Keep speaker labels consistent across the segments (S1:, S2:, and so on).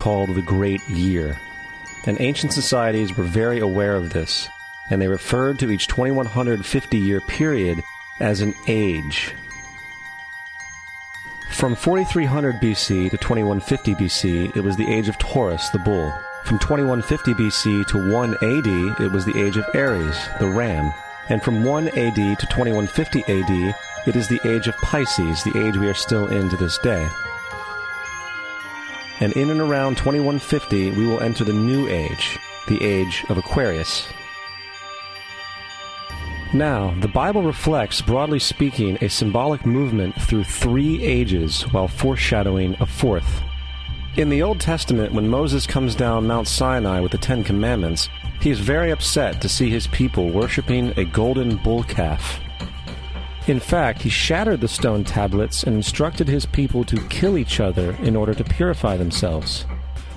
S1: called the Great Year. And ancient societies were very aware of this, and they referred to each 2150-year period as an age. From 4300 BC to 2150 BC, it was the age of Taurus, the bull. From 2150 BC to 1 AD, it was the age of Aries, the ram. And from 1 AD to 2150 AD, it is the age of Pisces, the age we are still in to this day. And in and around 2150, we will enter the new age, the age of Aquarius. Now, the Bible reflects, broadly speaking, a symbolic movement through 3 ages while foreshadowing a 4th. In the Old Testament, when Moses comes down Mount Sinai with the 10 Commandments, he is very upset to see his people worshiping a golden bull calf. In fact, he shattered the stone tablets and instructed his people to kill each other in order to purify themselves.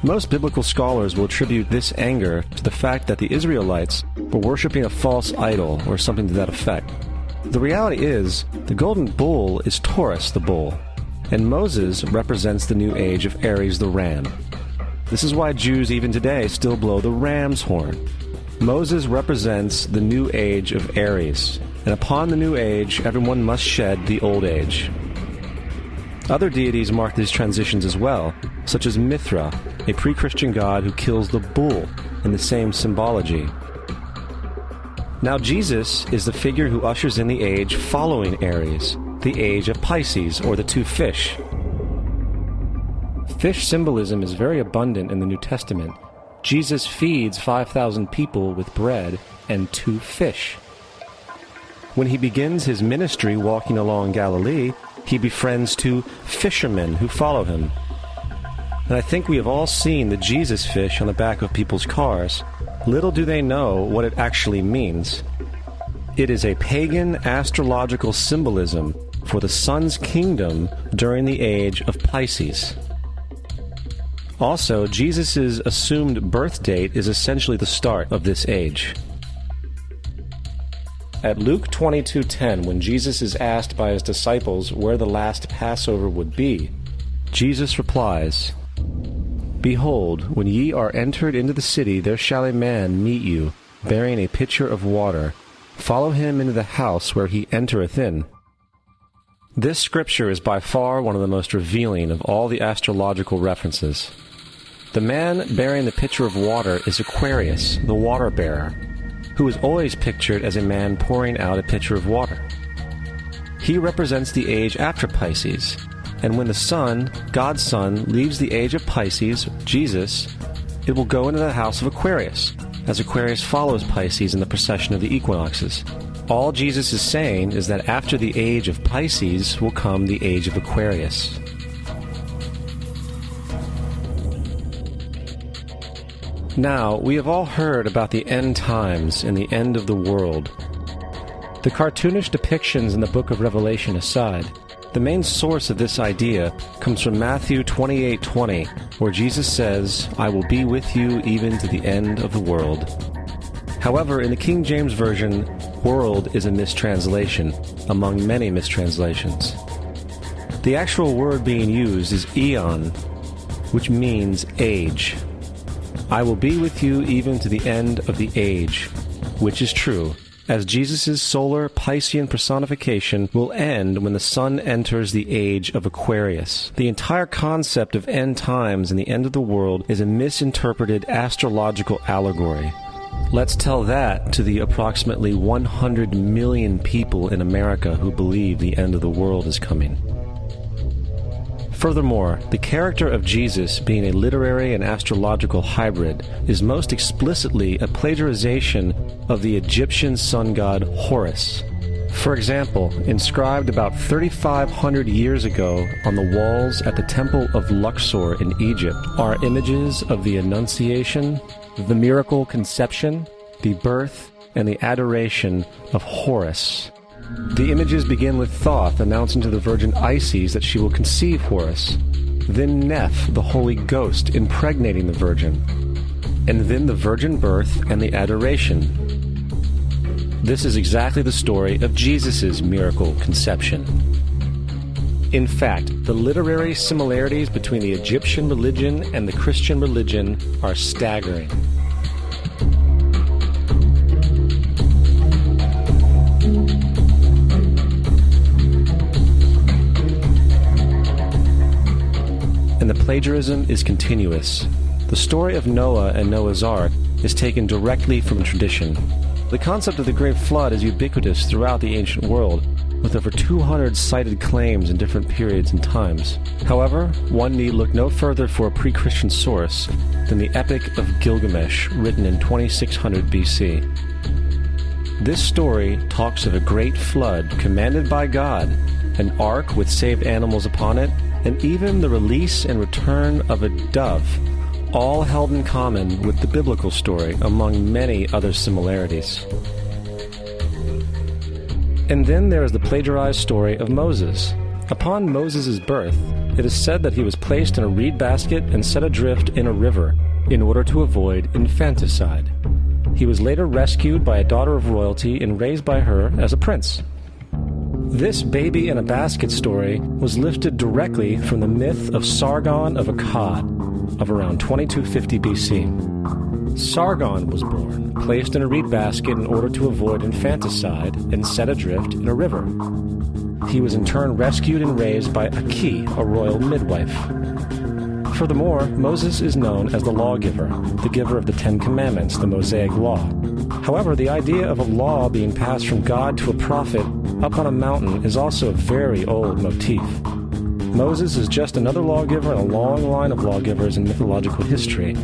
S1: Most biblical scholars will attribute this anger to the fact that the Israelites were worshiping a false idol or something to that effect. The reality is, the golden bull is Taurus the bull, and Moses represents the new age of Aries the ram. This is why Jews even today still blow the ram's horn. Moses represents the new age of Aries, and upon the new age, everyone must shed the old age. Other deities mark these transitions as well, such as Mithra, a pre-Christian god who kills the bull in the same symbology. Now Jesus is the figure who ushers in the age following Aries, the age of Pisces, or the 2 fish. Fish symbolism is very abundant in the New Testament. Jesus feeds 5,000 people with bread and 2 fish. When he begins his ministry walking along Galilee, he befriends 2 fishermen who follow him. And I think we have all seen the Jesus fish on the back of people's cars. Little do they know what it actually means. It is a pagan astrological symbolism for the sun's kingdom during the age of Pisces. Also, Jesus' assumed birth date is essentially the start of this age. At Luke 22:10, when Jesus is asked by his disciples where the last Passover would be, Jesus replies, "Behold, when ye are entered into the city, there shall a man meet you, bearing a pitcher of water. Follow him into the house where he entereth in." This scripture is by far one of the most revealing of all the astrological references. The man bearing the pitcher of water is Aquarius, the water bearer, who is always pictured as a man pouring out a pitcher of water. He represents the age after Pisces, and when the sun, God's Son, leaves the age of Pisces, Jesus, it will go into the house of Aquarius, as Aquarius follows Pisces in the precession of the equinoxes. All Jesus is saying is that after the age of Pisces will come the age of Aquarius. Now, we have all heard about the end times and the end of the world. The cartoonish depictions in the book of Revelation aside, the main source of this idea comes from Matthew 28:20, where Jesus says, "I will be with you even to the end of the world." However, in the King James Version, world is a mistranslation, among many mistranslations. The actual word being used is eon, which means age. I will be with you even to the end of the age, which is true, as Jesus' solar Piscean personification will end when the sun enters the age of Aquarius. The entire concept of end times and the end of the world is a misinterpreted astrological allegory. Let's tell that to the approximately 100 million people in America who believe the end of the world is coming. Furthermore, the character of Jesus being a literary and astrological hybrid is most explicitly a plagiarization of the Egyptian sun god Horus. For example, inscribed about 3,500 years ago on the walls at the Temple of Luxor in Egypt are images of the Annunciation, the miracle conception, the birth, and the adoration of Horus. The images begin with Thoth announcing to the Virgin Isis that she will conceive Horus, then Neph, the Holy Ghost, impregnating the Virgin, and then the virgin birth and the adoration. This is exactly the story of Jesus' miracle conception. In fact, the literary similarities between the Egyptian religion and the Christian religion are staggering. And the plagiarism is continuous. The story of Noah and Noah's Ark is taken directly from tradition. The concept of the Great Flood is ubiquitous throughout the ancient world, with over 200 cited claims in different periods and times. However, one need look no further for a pre-Christian source than the Epic of Gilgamesh, written in 2600 BC. This story talks of a great flood commanded by God, an ark with saved animals upon it, and even the release and return of a dove, all held in common with the biblical story, among many other similarities. And then there is the plagiarized story of Moses. Upon Moses' birth, it is said that he was placed in a reed basket and set adrift in a river in order to avoid infanticide. He was later rescued by a daughter of royalty and raised by her as a prince. This baby in a basket story was lifted directly from the myth of Sargon of Akkad of around 2250 BC. Sargon was born, placed in a reed basket in order to avoid infanticide, and set adrift in a river. He was in turn rescued and raised by Aki, a royal midwife. Furthermore, Moses is known as the lawgiver, the giver of the Ten Commandments, the Mosaic Law. However, the idea of a law being passed from God to a prophet up on a mountain is also a very old motif. Moses is just another lawgiver in a long line of lawgivers in mythological history.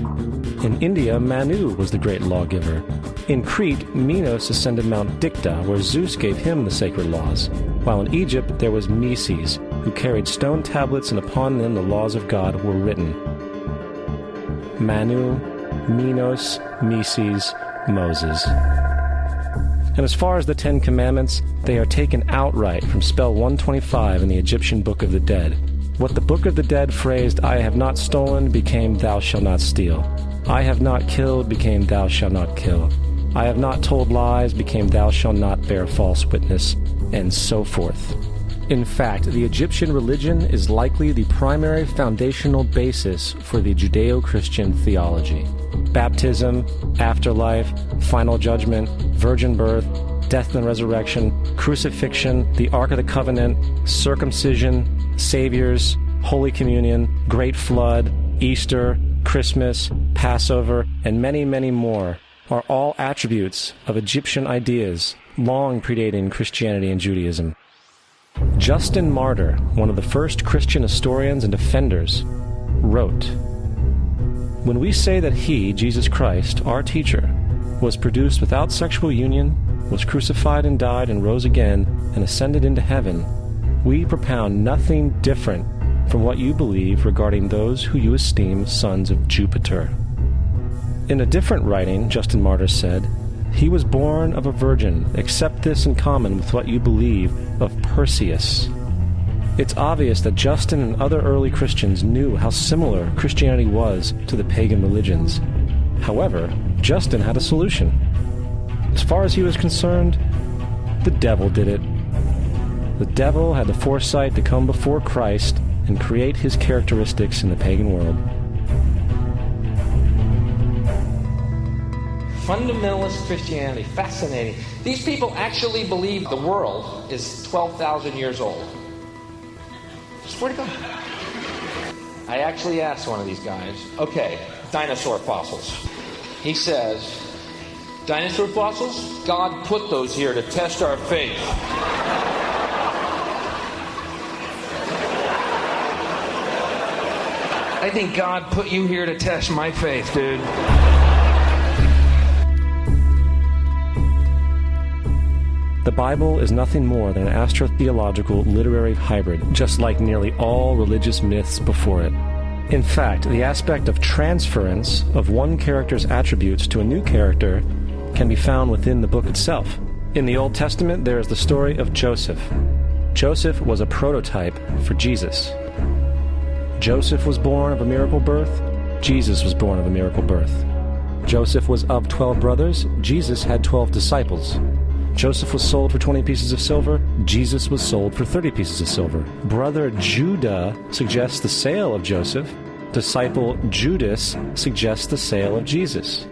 S1: In India, Manu was the great lawgiver. In Crete, Minos ascended Mount Dicta, where Zeus gave him the sacred laws, while in Egypt there was Meses, who carried stone tablets and upon them the laws of God were written. Manu, Minos, Meses, Moses. And as far as the Ten Commandments, they are taken outright from spell 125 in the Egyptian Book of the Dead. What the Book of the Dead phrased, "I have not stolen," became "thou shalt not steal." "I have not killed," became "thou shalt not kill." "I have not told lies," became "thou shalt not bear false witness," and so forth. In fact, the Egyptian religion is likely the primary foundational basis for the Judeo-Christian theology. Baptism, afterlife, final judgment, virgin birth, death and resurrection, crucifixion, the Ark of the Covenant, circumcision, saviors, Holy Communion, Great Flood, Easter, Christmas, Passover, and many, many more are all attributes of Egyptian ideas long predating Christianity and Judaism. Justin Martyr, one of the first Christian historians and defenders, wrote, "When we say that he, Jesus Christ, our teacher, was produced without sexual union, was crucified and died and rose again and ascended into heaven, we propound nothing different from what you believe regarding those who you esteem sons of Jupiter." In a different writing, Justin Martyr said, "He was born of a virgin, accept this in common with what you believe of Perseus." It's obvious that Justin and other early Christians knew how similar Christianity was to the pagan religions. However, Justin had a solution. As far as he was concerned, the devil did it. The devil had the foresight to come before Christ and create his characteristics in the pagan world.
S2: Fundamentalist Christianity, fascinating. These people actually believe the world is 12,000 years old. Swear to God. I actually asked one of these guys, okay, dinosaur fossils. He says, dinosaur fossils? God put those here to test our faith. I think God put you here to test my faith, dude.
S1: The Bible is nothing more than an astrotheological literary hybrid, just like nearly all religious myths before it. In fact, the aspect of transference of one character's attributes to a new character can be found within the book itself. In the Old Testament, there is the story of Joseph. Joseph was a prototype for Jesus. Joseph was born of a miracle birth. Jesus was born of a miracle birth. Joseph was of 12 brothers. Jesus had 12 disciples. Joseph was sold for 20 pieces of silver. Jesus was sold for 30 pieces of silver. Brother Judah suggests the sale of Joseph. Disciple Judas suggests the sale of Jesus.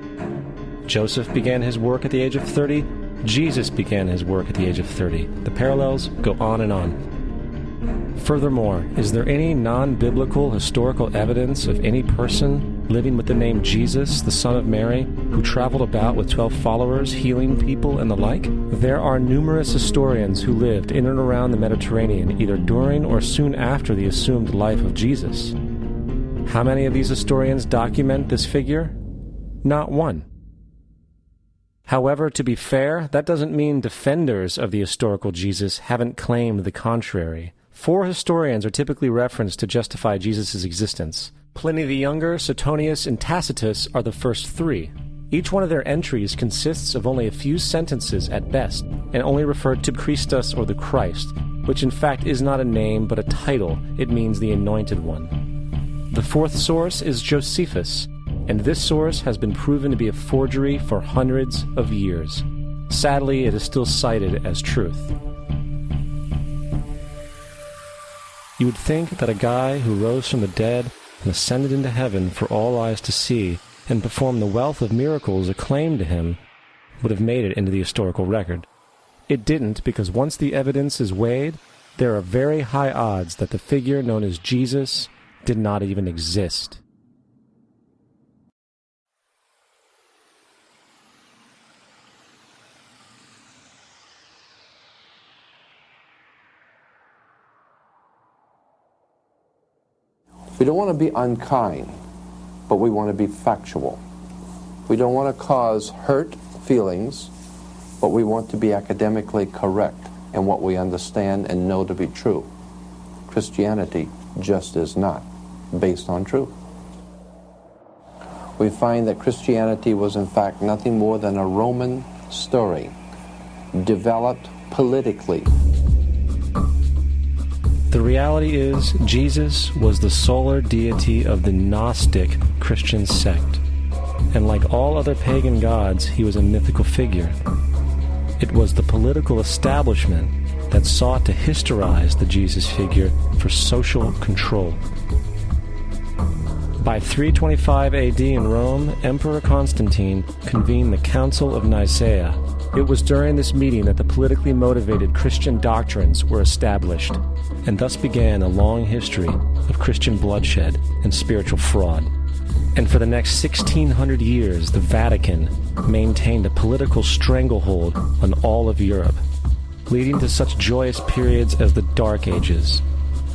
S1: Joseph began his work at the age of 30. Jesus began his work at the age of 30. The parallels go on and on. Furthermore, is there any non-biblical historical evidence of any person living with the name Jesus, the son of Mary, who traveled about with 12 followers, healing people and the like? There are numerous historians who lived in and around the Mediterranean, either during or soon after the assumed life of Jesus. How many of these historians document this figure? Not one. However, to be fair, that doesn't mean defenders of the historical Jesus haven't claimed the contrary. 4 historians are typically referenced to justify Jesus' existence. Pliny the Younger, Suetonius, and Tacitus are the first 3. Each one of their entries consists of only a few sentences at best, and only referred to Christus or the Christ, which in fact is not a name but a title. It means the Anointed One. The 4th source is Josephus, and this source has been proven to be a forgery for hundreds of years. Sadly, it is still cited as truth. You would think that a guy who rose from the dead and ascended into heaven for all eyes to see and performed the wealth of miracles acclaimed to him would have made it into the historical record. It didn't, because once the evidence is weighed, there are very high odds that the figure known as Jesus did not even exist.
S3: We don't want to be unkind, but we want to be factual. We don't want to cause hurt feelings, but we want to be academically correct in what we understand and know to be true. Christianity just is not based on truth. We find that Christianity was in fact nothing more than a Roman story, developed politically.
S1: The reality is, Jesus was the solar deity of the Gnostic Christian sect, and like all other pagan gods, he was a mythical figure. It was the political establishment that sought to historize the Jesus figure for social control. By 325 AD in Rome, Emperor Constantine convened the Council of Nicaea. It was during this meeting that the politically motivated Christian doctrines were established, and thus began a long history of Christian bloodshed and spiritual fraud. And for the next 1600 years, the Vatican maintained a political stranglehold on all of Europe, leading to such joyous periods as the Dark Ages,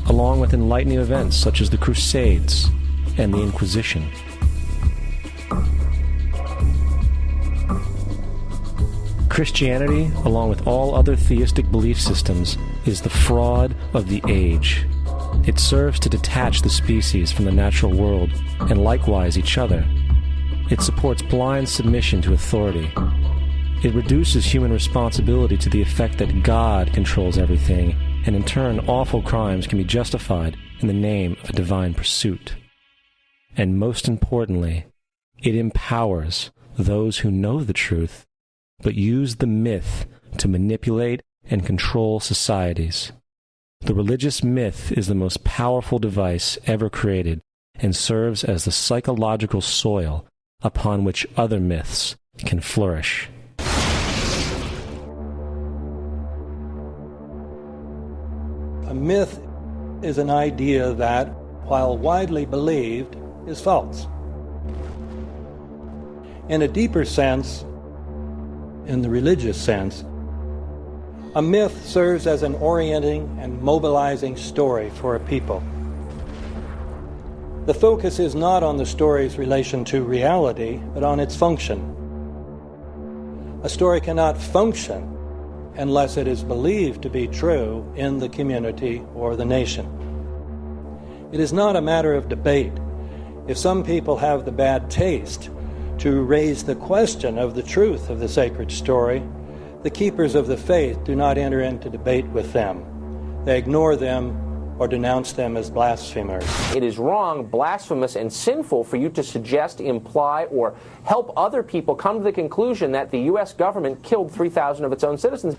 S1: along with enlightening events such as the Crusades and the Inquisition. Christianity, along with all other theistic belief systems, is the fraud of the age. It serves to detach the species from the natural world, and likewise each other. It supports blind submission to authority. It reduces human responsibility to the effect that God controls everything, and in turn awful crimes can be justified in the name of a divine pursuit. And most importantly, it empowers those who know the truth but use the myth to manipulate and control societies. The religious myth is the most powerful device ever created and serves as the psychological soil upon which other myths can flourish.
S4: A myth is an idea that, while widely believed, is false. In a deeper sense, in the religious sense, a myth serves as an orienting and mobilizing story for a people. The focus is not on the story's relation to reality, but on its function. A story cannot function unless it is believed to be true in the community or the nation. It is not a matter of debate. If some people have the bad taste to raise the question of the truth of the sacred story, the keepers of the faith do not enter into debate with them. They ignore them or denounce them as blasphemers.
S5: It is wrong, blasphemous, and sinful for you to suggest, imply, or help other people come to the conclusion that the U.S. government killed 3,000 of its own citizens.